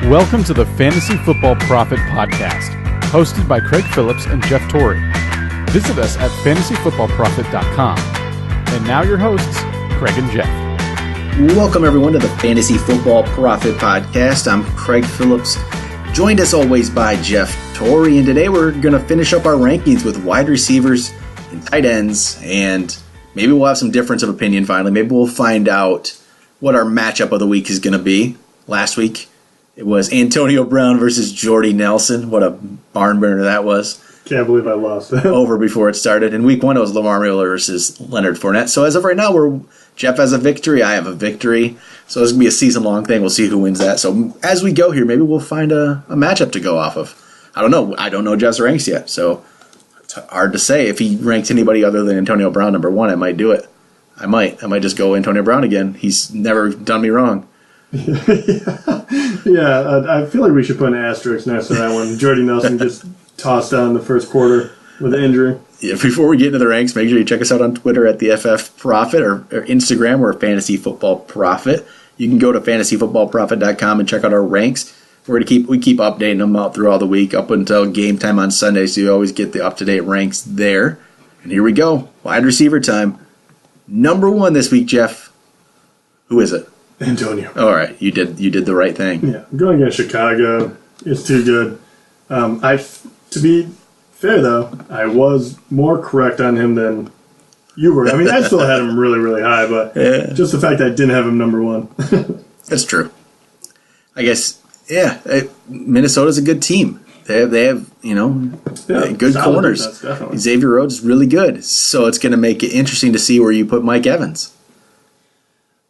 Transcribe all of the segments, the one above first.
Welcome to the Fantasy Football Prophet podcast, hosted by Craig Phillips and Jeff Torrey. Visit us at fantasyfootballprophet.com. And now your hosts, Craig and Jeff. Welcome everyone to the Fantasy Football Prophet podcast. I'm Craig Phillips, joined as always by Jeff Torrey, and today we're going to finish up our rankings with wide receivers and tight ends, and maybe we'll have some difference of opinion finally. Maybe we'll find out what our matchup of the week is going to be. Last week, it was Antonio Brown versus Jordy Nelson. What a barn burner that was. Can't believe I lost that. Over before it started. In week one, it was Lamar Miller versus Leonard Fournette. So as of right now, Jeff has a victory. I have a victory. So it's going to be a season-long thing. We'll see who wins that. So as we go here, maybe we'll find a matchup to go off of. I don't know. I don't know Jeff's ranks yet. So it's hard to say. If he ranks anybody other than Antonio Brown number one, I might do it. I might just go Antonio Brown again. He's never done me wrong. Yeah, I feel like we should put an asterisk next to that one. Jordy Nelson gets tossed out in the first quarter with an injury. Yeah, before we get into the ranks, make sure you check us out on Twitter at the FF Prophet or Instagram, we're Fantasy Football Prophet. You can go to fantasyfootballprophet.com and check out our ranks. We keep updating them out through all the week up until game time on Sunday, so you always get the up-to-date ranks there. And here we go, wide receiver time. Number one this week, Jeff. Who is it? Antonio. All right, you did the right thing. Yeah, going against Chicago is too good. To be fair though, I was more correct on him than you were. I mean, I still had him really, really high, but just the fact that I didn't have him number one. That's true. I guess, yeah. Minnesota's a good team. They have good corners. Xavier Rhodes is really good, so it's going to make it interesting to see where you put Mike Evans.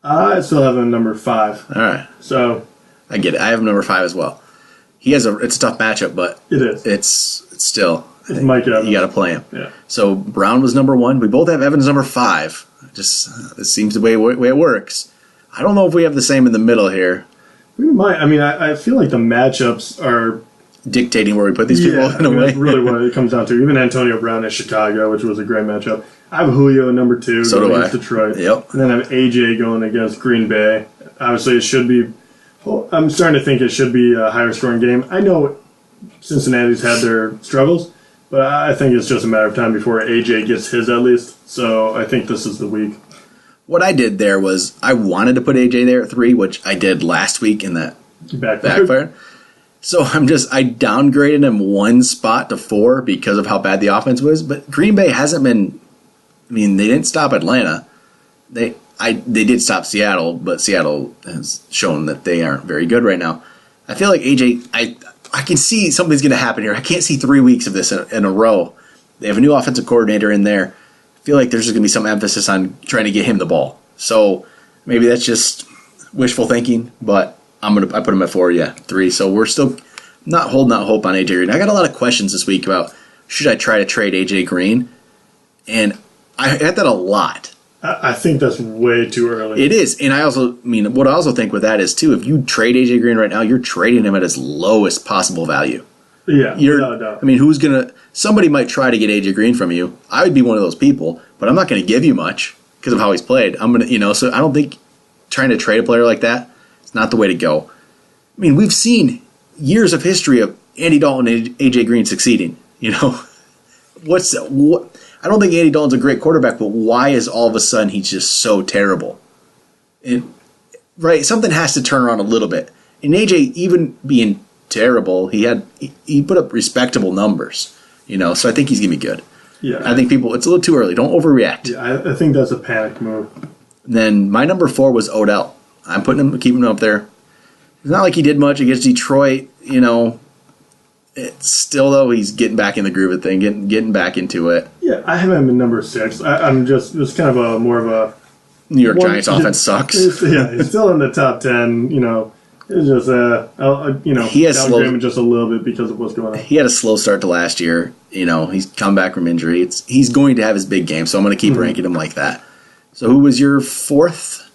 I still have him number 5. All right. So I get it. I have him number 5 as well. It's a tough matchup, but it is. It's still Mike Evans. You got to play him. Yeah. So Brown was number 1. We both have Evans number 5. This seems the way it works. I don't know if we have the same in the middle here. We might. I mean, I feel like the matchups are dictating where we put these people in a way. That's really what it comes down to. Even Antonio Brown at Chicago, which was a great matchup. I have Julio at number 2 going against Detroit. Yep. And then I have AJ going against Green Bay. Obviously, it should be. I'm starting to think it should be a higher scoring game. I know Cincinnati's had their struggles, but I think it's just a matter of time before AJ gets his at least. So I think this is the week. What I did there was I wanted to put AJ there at 3, which I did last week in that backfired. So I downgraded him 1 spot to 4 because of how bad the offense was. But Green Bay hasn't been. I mean, they didn't stop Atlanta. They did stop Seattle, but Seattle has shown that they aren't very good right now. I feel like AJ. I can see something's going to happen here. I can't see 3 weeks of this in a row. They have a new offensive coordinator in there. I feel like there's just going to be some emphasis on trying to get him the ball. So maybe that's just wishful thinking, but I put him at 4, 3. So we're still not holding out hope on AJ Green. I got a lot of questions this week about should I try to trade AJ Green, and I had that a lot. I think that's way too early. It is, and what I also think with that is too, if you trade AJ Green right now, you're trading him at his lowest possible value. Yeah, without a doubt. I mean, somebody might try to get AJ Green from you. I would be one of those people, but I'm not going to give you much because of how he's played. So I don't think trying to trade a player like that is not the way to go. I mean, we've seen years of history of Andy Dalton and AJ Green succeeding. I don't think Andy Dalton's a great quarterback, but why is all of a sudden he's just so terrible? Something has to turn around a little bit. And AJ, even being terrible, he put up respectable numbers. So I think he's gonna be good. Yeah, I think it's a little too early. Don't overreact. Yeah, I think that's a panic move. Then my number 4 was Odell. I'm keeping him up there. It's not like he did much against Detroit. It's still, though, he's getting back in the groove of thing, getting back into it. Yeah, I have him in number 6. It's kind of more of a New York Giants offense sucks. He's still in the top 10. It's just he has downgrade him just a little bit because of what's going on. He had a slow start to last year. He's come back from injury. He's going to have his big game, so I'm going to keep ranking him like that. So who was your 4th?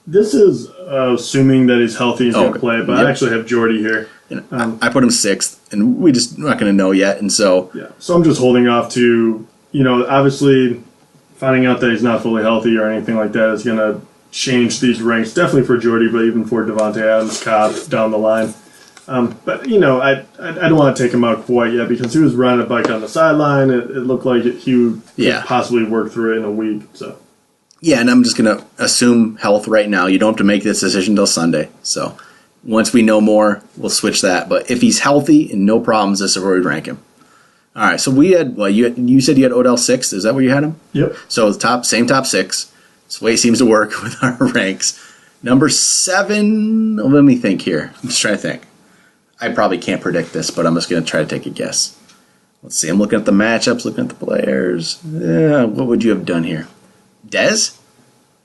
This is assuming that he's healthy, he's going to play, but I actually have Jordy here. I put him 6th, and we're not going to know yet, and so... Yeah, so I'm just holding off to, obviously finding out that he's not fully healthy or anything like that is going to change these ranks, definitely for Jordy, but even for Devontae Adams, Cobb down the line. But, I don't want to take him out quite yet because he was riding a bike on the sideline. It looked like he could possibly work through it in a week. So. Yeah, and I'm just going to assume health right now. You don't have to make this decision until Sunday. So once we know more, we'll switch that. But if he's healthy and no problems, this is where we'd rank him. All right, so we had, you said you had Odell 6th. Is that where you had him? Yep. So same top 6. This way it seems to work with our ranks. Number 7, let me think here. I'm just trying to think. I probably can't predict this, but I'm just going to try to take a guess. Let's see. I'm looking at the matchups, looking at the players. What would you have done here? Dez?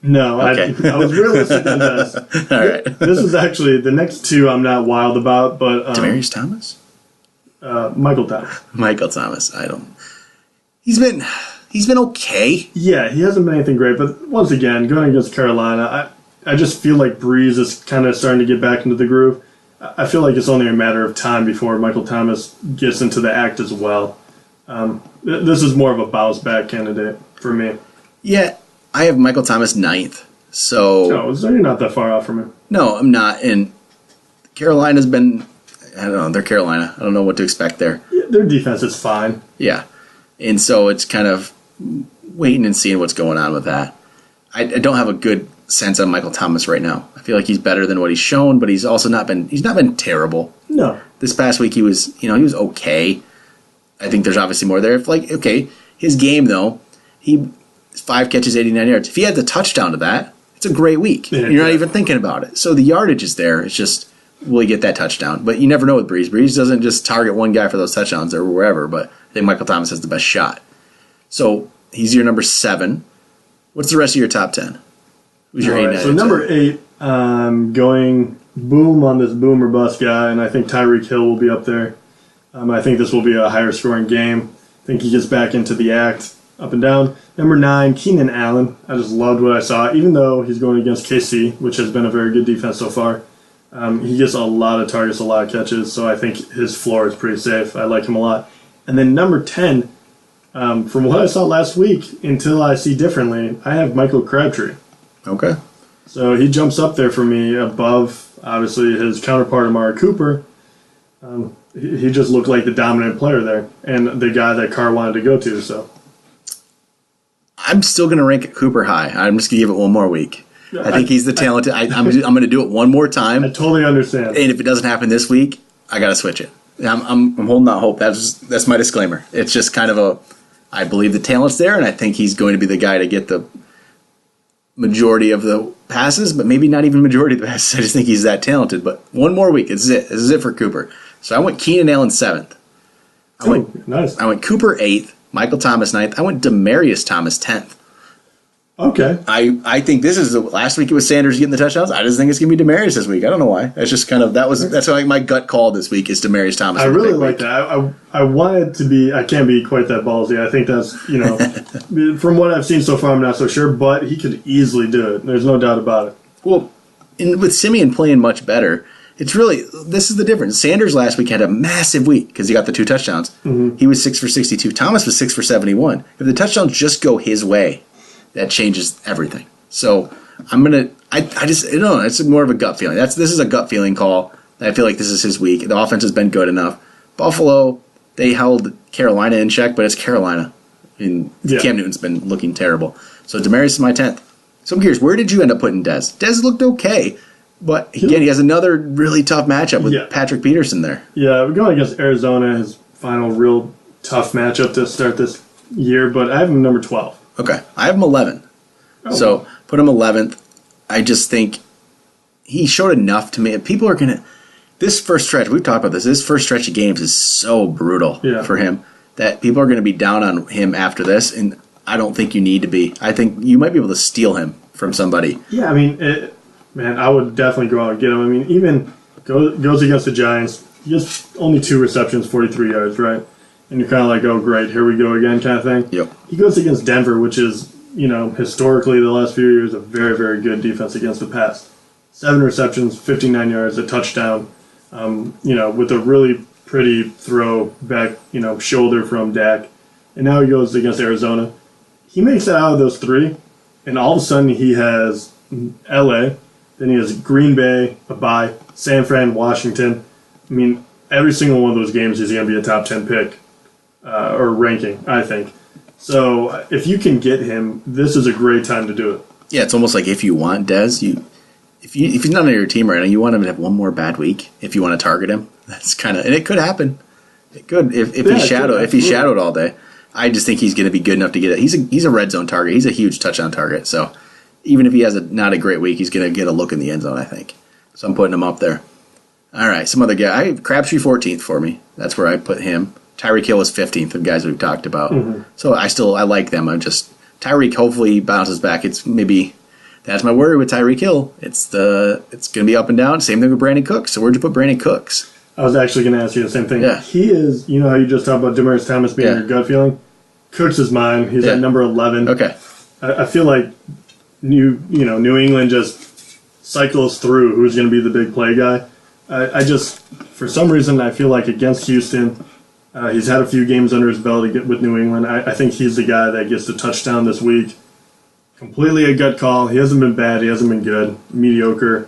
No, okay. I was realistic on Dez. All right. This is actually, the next 2 I'm not wild about, but... Demaryius Thomas? Michael Thomas. Michael Thomas. He's been okay. Yeah, he hasn't been anything great, but once again, going against Carolina, I just feel like Breeze is kind of starting to get back into the groove. I feel like it's only a matter of time before Michael Thomas gets into the act as well. This is more of a bounce-back candidate for me. Yeah, I have Michael Thomas 9th. So you're not that far off from him. No, I'm not. And Carolina's been, I don't know, they're Carolina. I don't know what to expect there. Yeah, their defense is fine. Yeah. And so it's kind of waiting and seeing what's going on with that. I don't have a good sense on Michael Thomas right now. I feel like he's better than what he's shown, but he's also not been terrible. No. This past week he was okay. I think there's obviously more there. His game though, 5 catches, 89 yards. If he had the touchdown to that, it's a great week. Yeah, you're not even thinking about it. So the yardage is there. It's just, will he get that touchdown? But you never know with Breeze. Breeze doesn't just target one guy for those touchdowns or wherever, but I think Michael Thomas has the best shot. So he's your number 7. What's the rest of your top 10? Who's your 8? Right, so number 8, going boom on this boom or bust guy, and I think Tyreek Hill will be up there. I think this will be a higher scoring game. I think he gets back into the act, up and down. Number 9, Keenan Allen. I just loved what I saw, even though he's going against KC, which has been a very good defense so far. He gets a lot of targets, a lot of catches, so I think his floor is pretty safe. I like him a lot. And then number 10, from what I saw last week, until I see differently, I have Michael Crabtree. Okay. So he jumps up there for me above, obviously, his counterpart, Amari Cooper. He just looked like the dominant player there and the guy that Carr wanted to go to. So I'm still going to rank Cooper high. I'm just going to give it one more week. I think he's the talented. I'm going to do it one more time. I totally understand. And if it doesn't happen this week, I got to switch it. I'm holding out hope. That's my disclaimer. It's just kind of I believe the talent's there, and I think he's going to be the guy to get the majority of the passes, but maybe not even majority of the passes. I just think he's that talented. But one more week. This is it for Cooper. So I went Keenan Allen 7th. Nice. I went Cooper 8th, Michael Thomas 9th. I went Demaryius Thomas 10th. Okay. I think this is last week it was Sanders getting the touchdowns. I just think it's going to be Demaryius this week. I don't know why. It's just kind of that's like my gut call this week is Demaryius Thomas. I really like that. I wanted to be. I can't be quite that ballsy. I think that's from what I've seen so far, I'm not so sure, but he could easily do it. There's no doubt about it. Well, with Simeon playing much better, it's really this is the difference. Sanders last week had a massive week because he got the 2 touchdowns. Mm-hmm. He was 6 for 62. Thomas was 6 for 71. If the touchdowns just go his way, that changes everything. So I just it's more of a gut feeling. This is a gut feeling call. I feel like this is his week. The offense has been good enough. Buffalo, they held Carolina in check, but it's Carolina. Cam Newton's been looking terrible. So Demaryius is my 10th. So I'm curious, where did you end up putting Dez? Dez looked okay, but again, he has another really tough matchup with Patrick Peterson there. Yeah, we're going against Arizona, his final real tough matchup to start this year, but I have him number 12. Okay. I have him 11. Oh. So put him 11th. I just think he showed enough to me. People are going to... This first stretch, we've talked about this first stretch of games is so brutal for him that people are going to be down on him after this, and I don't think you need to be. I think you might be able to steal him from somebody. Yeah, I mean, I would definitely go out and get him. I mean, even goes against the Giants. He has only 2 receptions, 43 yards, right? And you're kind of like, oh, great, here we go again kind of thing. Yep. He goes against Denver, which is, historically the last few years, a very, very good defense against the pass. 7 receptions, 59 yards, a touchdown, with a really pretty throw back, shoulder from Dak. And now he goes against Arizona. He makes it out of those 3, and all of a sudden he has L.A., then he has Green Bay, a bye, San Fran, Washington, I mean, every single one of those games he's going to be a top 10 pick or ranking, I think. So if you can get him, this is a great time to do it. Yeah, it's almost like if you want Dez, if he's not on your team right now, you want him to have one more bad week. If you want to target him, that's kind of, and it could happen. It could if he's shadowed all day. I just think he's going to be good enough to get it. He's a red zone target. He's a huge touchdown target. So even if he has not a great week, he's going to get a look in the end zone, I think. So I'm putting him up there. All right, some other guy. Crabtree 14th for me. That's where I put him. Tyreek Hill was 15th of guys we've talked about. Mm-hmm. So I like them. I'm just Tyreek hopefully bounces back. It's maybe that's my worry with Tyreek Hill. It's going to be up and down. Same thing with Brandon Cooks. So where'd you put Brandon Cooks? I was actually going to ask you the same thing. Yeah. He is, you know how you just talked about Demaryius Thomas being your gut feeling? Cooks is mine. He's at number 11. Okay. I feel like New England just cycles through who's going to be the big play guy. I just, for some reason, I feel like against Houston, he's had a few games under his belt to get with New England. I think he's the guy that gets the touchdown this week. Completely a gut call. He hasn't been bad. He hasn't been good. Mediocre.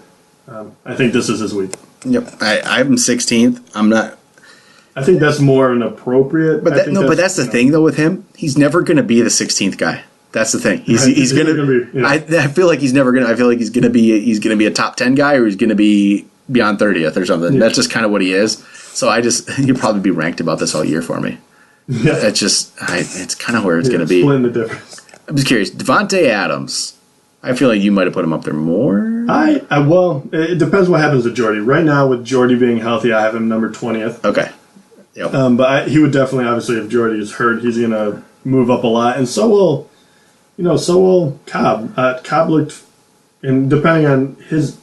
I think this is his week. Yep, I'm 16th. I'm not. I think that's more an appropriate. But that's the thing though with him. He's never going to be the 16th guy. That's the thing. He's going to be. I feel like he's never going to. I feel like he's going to be a top 10 guy, or he's going to be beyond 30th or something. Yeah. That's just kind of what he is. So he'll probably be ranked about this all year for me. Yeah, it's kind of where it's going to be. Splitting the difference. I'm just curious, Devontae Adams. I feel like you might have put him up there more. Well, it depends what happens with Jordy. Right now, with Jordy being healthy, I have him number 20th. Okay. Yep. But he would definitely, obviously, if Jordy is hurt, he's going to move up a lot, and so will Cobb. Cobb looked, and depending on his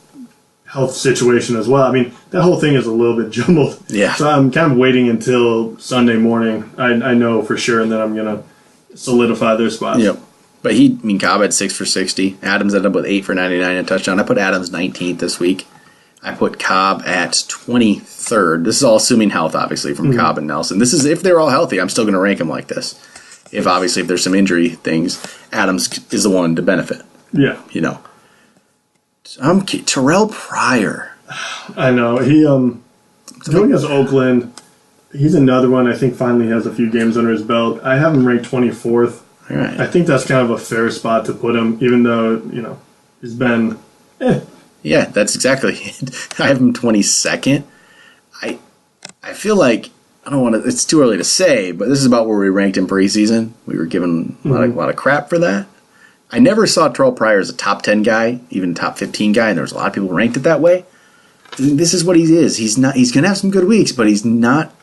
health situation as well. I mean, that whole thing is a little bit jumbled. Yeah. So I'm kind of waiting until Sunday morning. I know for sure, and then I'm going to solidify their spots. Yep. But Cobb had 6 for 60. Adams ended up with 8 for 99 and a touchdown. I put Adams 19th this week. I put Cobb at 23rd. This is all assuming health, obviously, from Cobb and Nelson. This is if they're all healthy. I'm still going to rank them like this. If there's some injury things, Adams is the one to benefit. Yeah. Terrell Pryor. I know. He going against Oakland. He's another one I think finally has a few games under his belt. I have him ranked 24th. All right. I think that's kind of a fair spot to put him, even though, he's been Yeah, that's exactly it. I have him 22nd. I feel like, I don't want to, it's too early to say, but this is about where we ranked in preseason. We were given a lot of crap for that. I never saw Terrell Pryor as a top 10 guy, even top 15 guy, and there was a lot of people ranked it that way. This is what he is. He's going to have some good weeks, but he's not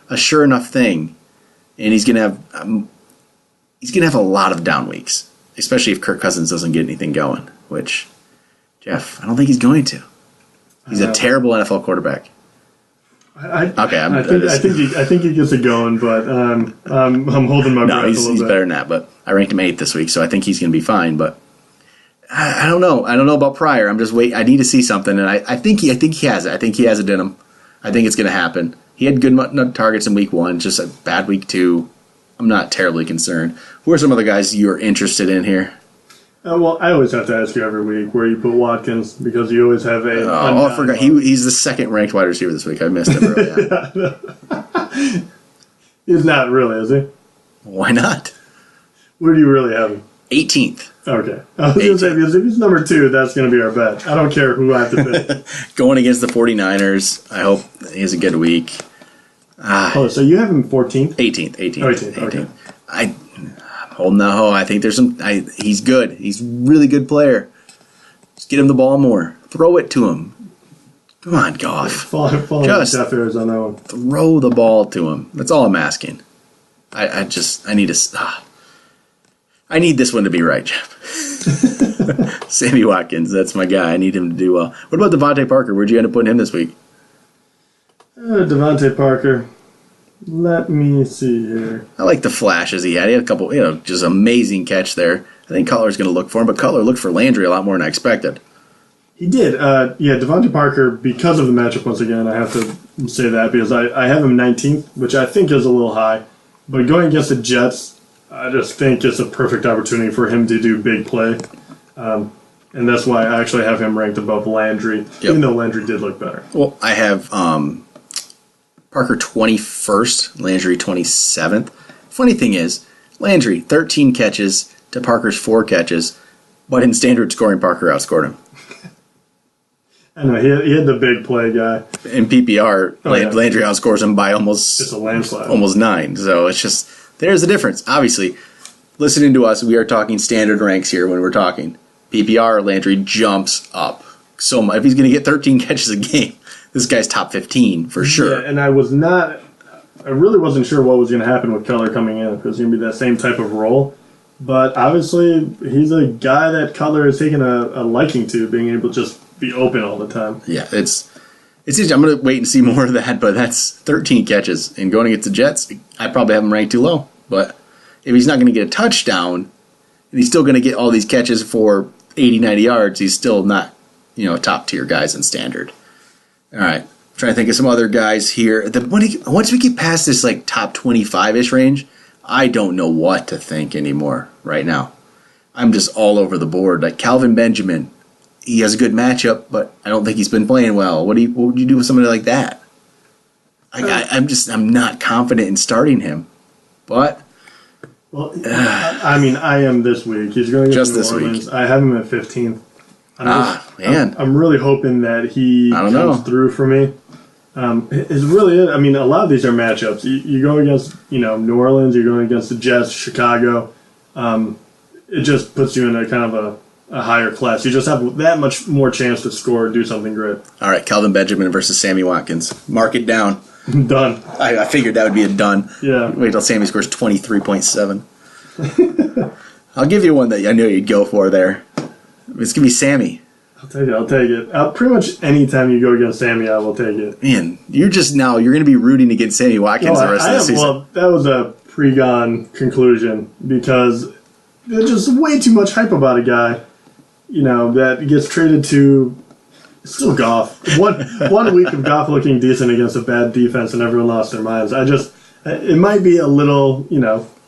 a sure enough thing. And he's going to have a lot of down weeks, especially if Kirk Cousins doesn't get anything going, which, Jeff, I don't think he's going to. He's a terrible NFL quarterback. I think he gets it going, but I'm holding my breath a little bit. He's better than that, but I ranked him 8th this week, so I think he's going to be fine, but I don't know. I don't know about Pryor. I'm just waiting. I need to see something, and I think he has it. I think he has it in him. I think it's going to happen. He had good targets in week 1, just a bad week 2. I'm not terribly concerned. Who are some other guys you're interested in here? Well, I always have to ask you every week where you put Watkins because you always have a. I forgot. He's the 2nd ranked wide receiver this week. I missed him early. He's not really, is he? Why not? Where do you really have him? 18th. Okay. I was going to say, because if he's number 2, that's going to be our bet. I don't care who I have to pick. Going against the 49ers, I hope he has a good week. So you have him 14th? 18th. Okay. I'm holding that hoe. I think there's some. He's good. He's a really good player. Just get him the ball more. Throw it to him. Come on, Goff. Just on that one. Throw the ball to him. That's all I'm asking. I need to. I need this one to be right, Jeff. Sammy Watkins, that's my guy. I need him to do well. What about Devontae Parker? Where'd you end up putting him this week? Devontae Parker. Let me see here. I like the flashes he had. He had a couple, just amazing catch there. I think Cutler's going to look for him, but Cutler looked for Landry a lot more than I expected. He did. Devontae Parker, because of the matchup, once again, I have to say that because I have him 19th, which I think is a little high. But going against the Jets, I just think it's a perfect opportunity for him to do big play. And that's why I actually have him ranked above Landry, even though Landry did look better. Well, I have Parker 21st, Landry 27th. Funny thing is, Landry 13 catches to Parker's 4 catches, but in standard scoring, Parker outscored him. I know, he had the big play guy. In PPR, Landry outscores him by almost... It's a landslide. Almost 9. So it's just... There's the difference. Obviously, listening to us, we are talking standard ranks here when we're talking. PPR, Landry jumps up so much. If he's going to get 13 catches a game, this guy's top 15 for sure. Yeah, and I really wasn't sure what was going to happen with Cutler coming in. If it was going to be that same type of role. But obviously, he's a guy that Cutler has taken a liking to, being able to just be open all the time. Yeah, it's easy. I'm going to wait and see more of that, but that's 13 catches. And going against the Jets, I probably have him ranked too low. But if he's not going to get a touchdown, and he's still going to get all these catches for 80, 90 yards, he's still not, top tier guys in standard. All right, I'm trying to think of some other guys here. Once we get past this like top 25-ish range, I don't know what to think anymore right now. I'm just all over the board. Like Calvin Benjamin, he has a good matchup, but I don't think he's been playing well. What would you do with somebody like that? I'm not confident in starting him. But I am this week. He's going to get New Orleans. I have him at 15th. I'm really hoping that he comes through for me. It's really it. I mean, a lot of these are matchups. You go against New Orleans. You're going against the Jets, Chicago. It just puts you in a kind of a higher class. You just have that much more chance to score and do something great. All right, Calvin Benjamin versus Sammy Watkins. Mark it down. Done. I figured that would be a done. Yeah. Wait till Sammy scores 23.7. I'll give you one that I knew you'd go for there. It's going to be Sammy. I'll take it. Pretty much any time you go against Sammy, I will take it. Man, you're going to be rooting against Sammy Watkins the rest of the season. Well, that was a pre-gone conclusion because there's just way too much hype about a guy, that gets traded to... Still Goff. One week of Goff looking decent against a bad defense and everyone lost their minds. It might be a little,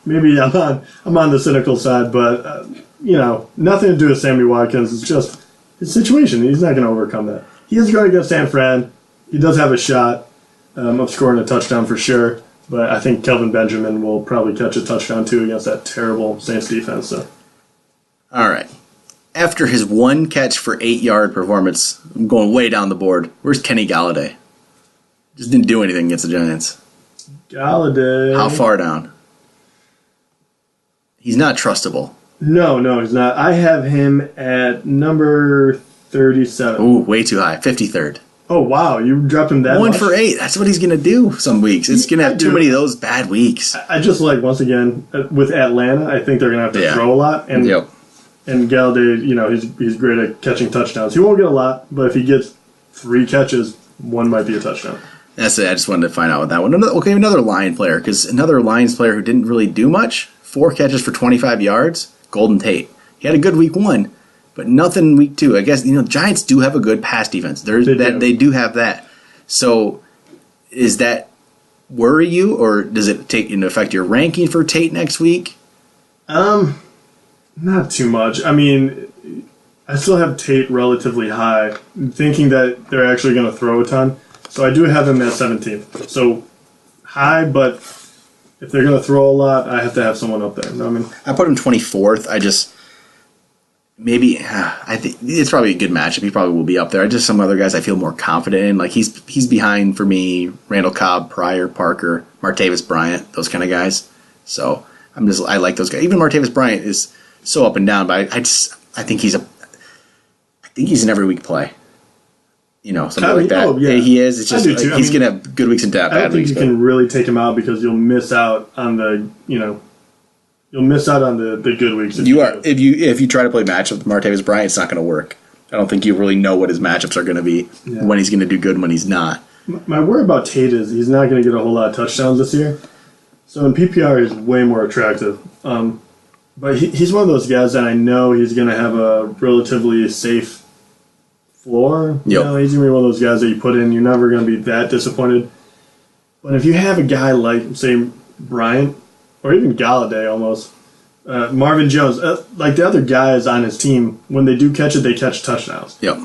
maybe I'm on the cynical side, but, nothing to do with Sammy Watkins. It's just his situation. He's not going to overcome that. He is going against San Fran. He does have a shot of scoring a touchdown for sure, but I think Kelvin Benjamin will probably catch a touchdown too against that terrible Saints defense. So. All right. After his 1 catch for 8-yard performance, I'm going way down the board. Where's Kenny Galladay? Just didn't do anything against the Giants. Galladay. How far down? He's not trustable. No, he's not. I have him at number 37. Ooh, way too high. 53rd. Oh, wow. You dropped him that much? 1 for 8. That's what he's going to do some weeks. It's going to have too many of those bad weeks. I just once again, with Atlanta, I think they're going to have to throw a lot. And yep. And Galladay, he's great at catching touchdowns. He won't get a lot, but if he gets 3 catches, 1 might be a touchdown. That's it. I just wanted to find out with that one. Another Lion player, because another Lions player who didn't really do much, 4 catches for 25 yards, Golden Tate. He had a good week 1, but nothing week 2. I guess, the Giants do have a good pass defense. They do have that. So is that worry you, or does it affect your ranking for Tate next week? Not too much. I mean, I still have Tate relatively high, thinking that they're actually going to throw a ton. So I do have him at 17th. So high, but if they're going to throw a lot, I have to have someone up there. You know what I mean? I put him 24th. I think it's probably a good matchup. He probably will be up there. Some other guys I feel more confident in. Like he's behind for me, Randall Cobb, Pryor, Parker, Martavis Bryant, those kind of guys. So I like those guys. Even Martavis Bryant is so up and down, but I think he's an every week play. Something like that. Oh, yeah. He is. It's just he's gonna have good weeks and bad weeks. I don't think you can really take him out because you'll miss out on the good weeks. If you try to play matchup with Martavis Bryant, it's not going to work. I don't think you really know what his matchups are going to be, when he's going to do good and when he's not. My worry about Tate is he's not going to get a whole lot of touchdowns this year. So in PPR, he's way more attractive. But he's one of those guys that I know he's going to have a relatively safe floor. Yep. He's going to be one of those guys that you put in, you're never going to be that disappointed. But if you have a guy like, say, Bryant, or even Galladay almost, Marvin Jones, like the other guys on his team, when they do catch it, they catch touchdowns. Yep.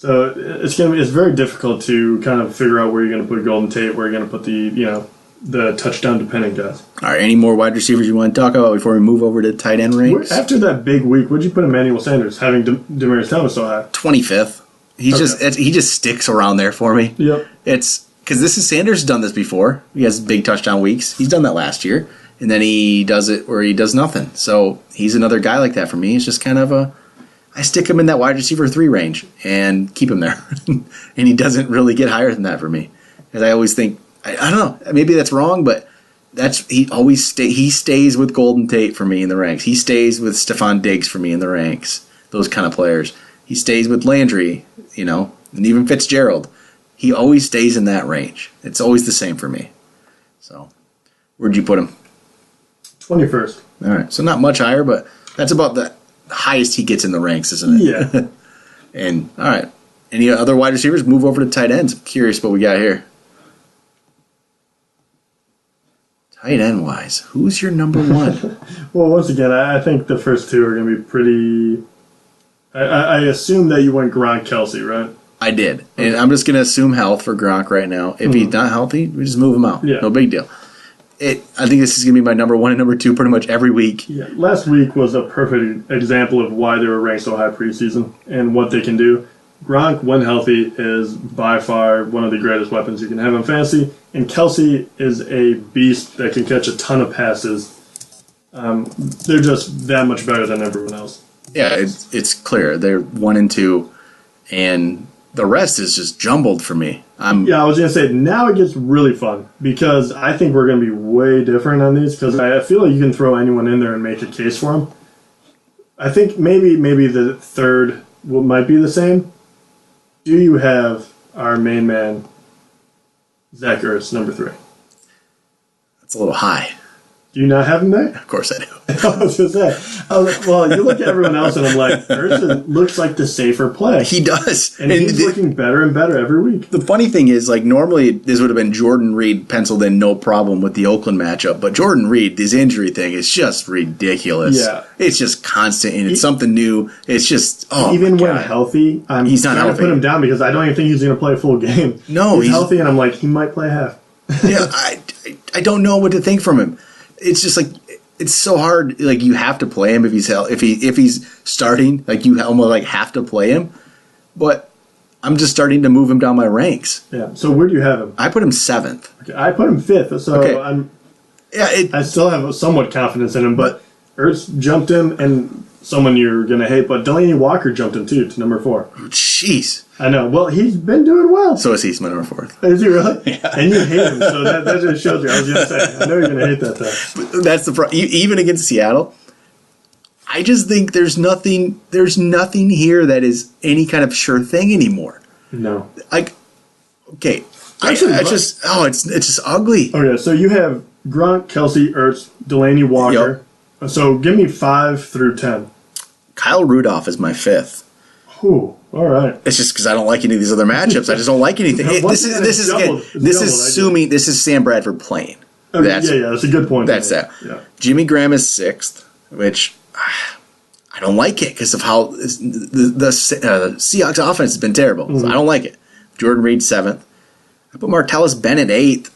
So it's very difficult to kind of figure out where you're going to put Golden Tate, where you're going to put the touchdown dependent guys. All right, any more wide receivers you want to talk about before we move over to tight end ranks? After that big week, where'd you put Emmanuel Sanders, having Demaryius Thomas so high? 25th. He just sticks around there for me. Yep. It's because Sanders done this before. He has big touchdown weeks. He's done that last year, and then he does it where he does nothing. So he's another guy like that for me. It's just kind of I stick him in that wide receiver 3 range and keep him there, and he doesn't really get higher than that for me. Because I always think I don't know, maybe that's wrong, but he stays with Golden Tate for me in the ranks. He stays with Stephon Diggs for me in the ranks. Those kind of players. He stays with Landry, and even Fitzgerald. He always stays in that range. It's always the same for me. So, where'd you put him? 21st. All right, so not much higher, but that's about the highest he gets in the ranks, isn't it? Yeah. And all right, any other wide receivers? Move over to tight ends. I'm curious what we got here. Tight end wise, who's your number one? Well, once again, I think the first two are going to be pretty. I assume that you went Gronk Kelsey, right? I did, and I'm just going to assume health for Gronk right now. If he's not healthy, we just move him out. Yeah. No big deal. I think this is going to be my number one and number two pretty much every week. Yeah, last week was a perfect example of why they were ranked so high preseason and what they can do. Gronk, when healthy, is by far one of the greatest weapons you can have in fantasy, and Kelsey is a beast that can catch a ton of passes. They're just that much better than everyone else. Yeah, it's clear. They're 1 and 2, and the rest is just jumbled for me. I was going to say, now it gets really fun, because I think we're going to be way different on these, because I feel like you can throw anyone in there and make a case for them. I think maybe the third might be the same. Do you have our main man, Zach Ertz, number 3? That's a little high. Do you not have him there? Of course I do. I was going to say. Well, you look at everyone else, and I'm like, Ertz looks like the safer play. He does. And he's looking better and better every week. The funny thing is, normally this would have been Jordan Reed penciled in no problem with the Oakland matchup, but Jordan Reed, this injury thing is just ridiculous. Yeah. It's just constant, and it's something new. It's just, even when healthy, he's not healthy. To put him down because I don't even think he's going to play a full game. No, he's healthy, and I'm like, he might play half. Yeah, I don't know what to think from him. It's just it's so hard. You have to play him if he's starting. You almost have to play him. But I'm just starting to move him down my ranks. Yeah. So where do you have him? I put him 7th. Okay, I put him 5th. So okay. I still have somewhat confidence in him, but Ertz jumped him, and someone you're gonna hate, but Delaney Walker jumped him too to number 4. Jeez. I know. Well, he's been doing well. So is he. He's my number 4th. Is he really? Yeah. And you hate him, so that just shows you. I was going to say, I know you're going to hate that though. But that's the problem. Even against Seattle, I just think there's nothing here that is any kind of sure thing anymore. No. Okay. It's just ugly. Okay, so you have Gronk, Kelsey, Ertz, Delaney Walker. Yep. So give me 5 through 10. Kyle Rudolph is my 5th. Ooh. All right. It's just because I don't like any of these other matchups. I just don't like anything. This is Sam Bradford playing. Okay, that's a good point. That's that. Yeah. Jimmy Graham is 6th, which I don't like it because of how the Seahawks offense has been terrible. Mm-hmm. So I don't like it. Jordan Reed 7th. I put Martellus Bennett 8th.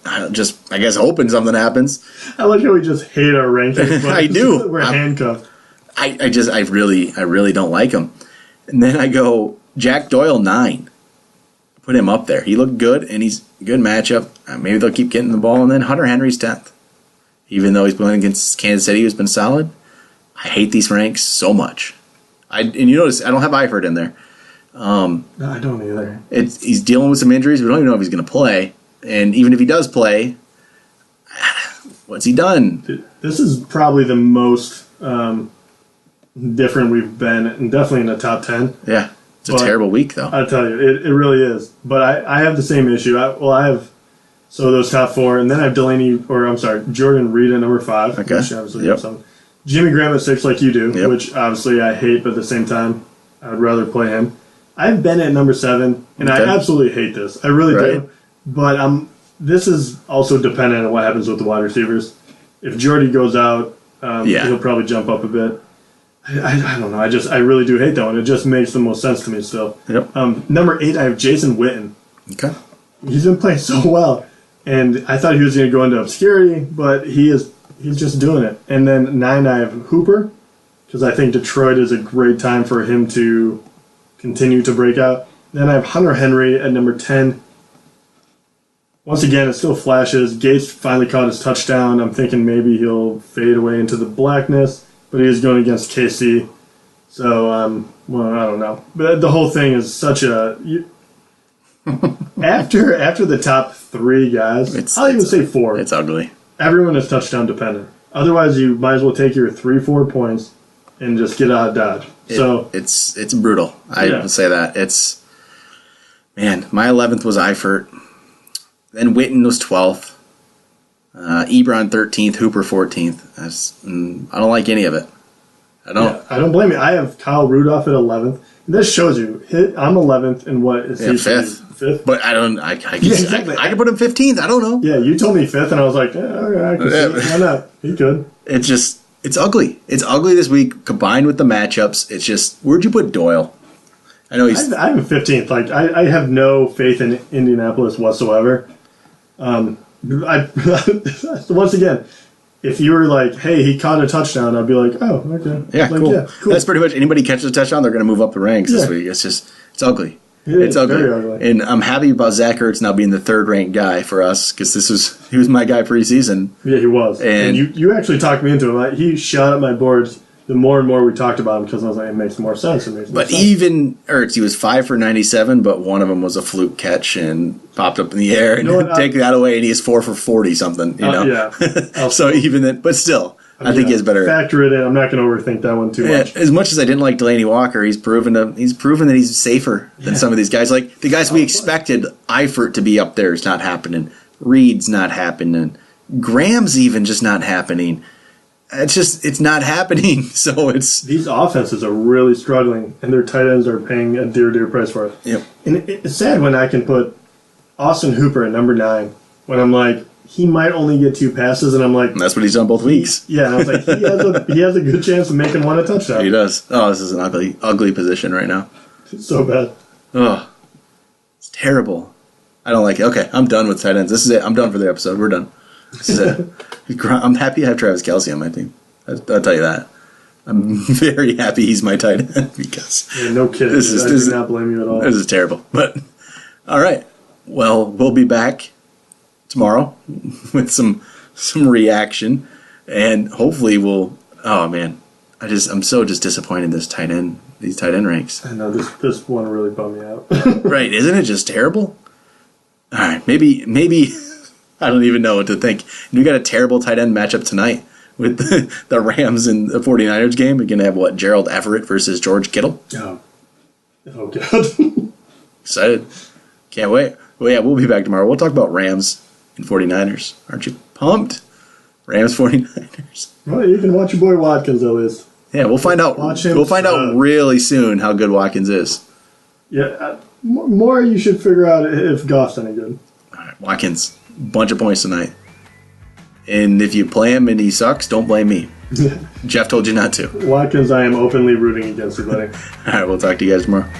I guess hoping something happens. I like how we just hate our rankings. I do. We're handcuffed. I really don't like him. And then I go Jack Doyle 9. Put him up there. He looked good, and he's a good matchup. Maybe they'll keep getting the ball. And then Hunter Henry's 10th. Even though he's playing against Kansas City, who's been solid. I hate these ranks so much. And you notice I don't have Eifert in there. No, I don't either. He's dealing with some injuries. We don't even know if he's going to play. And even if he does play, what's he done? This is probably the most different we've been, and definitely in the top 10. Yeah. It's a terrible week, though. I tell you, it really is. But I have the same issue. I have those top 4, and then I have Jordan Reed at number 5. Okay. Which obviously Jimmy Graham at 6, like you do, which obviously I hate, but at the same time, I would rather play him. I have Bennett at number 7, and I absolutely hate this. I really do. But this is also dependent on what happens with the wide receivers. If Jordy goes out, he'll probably jump up a bit. I don't know. I really do hate that one. It just makes the most sense to me still. Yep. Number 8, I have Jason Witten. Okay. He's been playing so well, and I thought he was going to go into obscurity, but he's just doing it. And then 9, I have Hooper, because I think Detroit is a great time for him to continue to break out. Then I have Hunter Henry at number 10. Once again, it still flashes. Gates finally caught his touchdown. I'm thinking maybe he'll fade away into the blackness, but he is going against KC. So, well, I don't know. But the whole thing is such a... after the top 3 guys, I'll even say 4. It's ugly. Everyone is touchdown dependent. Otherwise, you might as well take your 3-4 points and just get out of Dodge. It's brutal. I would say that. Man, my 11th was Eifert. Then Witten was 12th. Ebron 13th. Hooper 14th. I don't like any of it. I don't blame you. I have Kyle Rudolph at 11th. This shows you. I'm 11th, and what is he? 5th. But I could put him 15th. I don't know. Yeah, you told me 5th, and I was like, I can see. Why not? He could. It's ugly. It's ugly this week, combined with the matchups. It's just, where'd you put Doyle? I know I have him 15th. Like, I have no faith in Indianapolis whatsoever. Once again, if you were like, hey, he caught a touchdown, I'd be like, oh, okay. Yeah, cool. Yeah, cool. That's pretty much, anybody catches a touchdown, they're going to move up the ranks this week. It's ugly. It's ugly. Very ugly. And I'm happy about Zach Ertz now being the 3rd-ranked guy for us, because he was my guy preseason. Yeah, he was. And you actually talked me into him. He shot up my boards the more and more we talked about him, because I was like, it makes more sense. Even Ertz, he was 5 for 97, but one of them was a fluke catch and popped up in the air. And take that away, and he is 4 for 40 something. You know? Yeah. So even then, but still, I think he has better. Factor it in. I'm not going to overthink that one too much. As much as I didn't like Delaney Walker, he's proven that he's safer than some of these guys. Like the guys we expected, Eifert to be up there is not happening. Reed's not happening. Graham's even just not happening. It's not happening. So these offenses are really struggling, and their tight ends are paying a dear price for it. Yep. And it's sad when I can put Austin Hooper at number 9 when I'm like, he might only get 2 passes, and I'm like, and that's what he's done both weeks. Yeah, and I was like, he has a good chance of making one a touchdown. He does. Oh, this is an ugly position right now. It's so bad. Oh, it's terrible. I don't like it. Okay, I'm done with tight ends. This is it. I'm done for the episode. We're done. This is it. I'm happy I have Travis Kelce on my team. I'll tell you that. I'm very happy he's my tight end because no kidding. I do not blame you at all. This is terrible. But all right. Well, we'll be back tomorrow with some reaction, and hopefully we'll. Oh man, I'm so disappointed in these tight end ranks. I know this one really bummed me out. Right? Isn't it just terrible? All right, maybe I don't even know what to think. We got a terrible tight end matchup tonight with the Rams and the 49ers game. We're going to have, Gerald Everett versus George Kittle? Oh God. Excited. Can't wait. Well, yeah, we'll be back tomorrow. We'll talk about Rams and 49ers. Aren't you pumped? Rams, 49ers. Well, you can watch your boy Watkins at least. Yeah, we'll find out. We'll find out really soon how good Watkins is. Yeah, more you should figure out if Goff's any good. All right, Watkins. Bunch of points tonight. And if you play him and he sucks, don't blame me. Jeff told you not to. Watkins, I am openly rooting against you, buddy. All right, we'll talk to you guys tomorrow.